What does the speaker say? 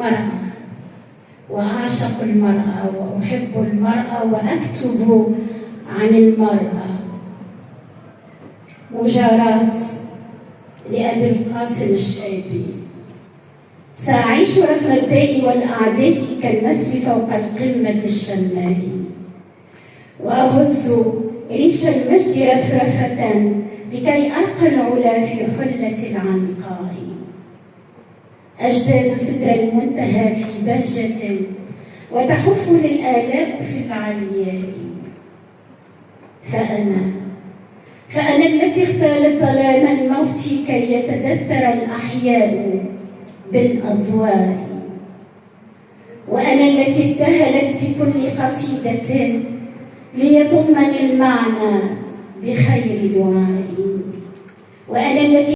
المرأة وأعشق المرأة وأحب المرأة وأكتب عن المرأة. مجاراة لأبي القاسم الشابي. سأعيش رغم الداء والأعداء كالنسر فوق القمة الشماء، وأهز ريش المجد رفرفة لكي أرقى العلا في حلة العنقاء. أجتاز سدر المنتهى في بهجة وتحفني الآلاء في العلياء. فأنا التي اغتالت ظلام الموت كي يتدثر الأحياء بالأضواء، وأنا التي ابتهلت بكل قصيدة ليضمني المعنى بخير دعائي، وأنا التي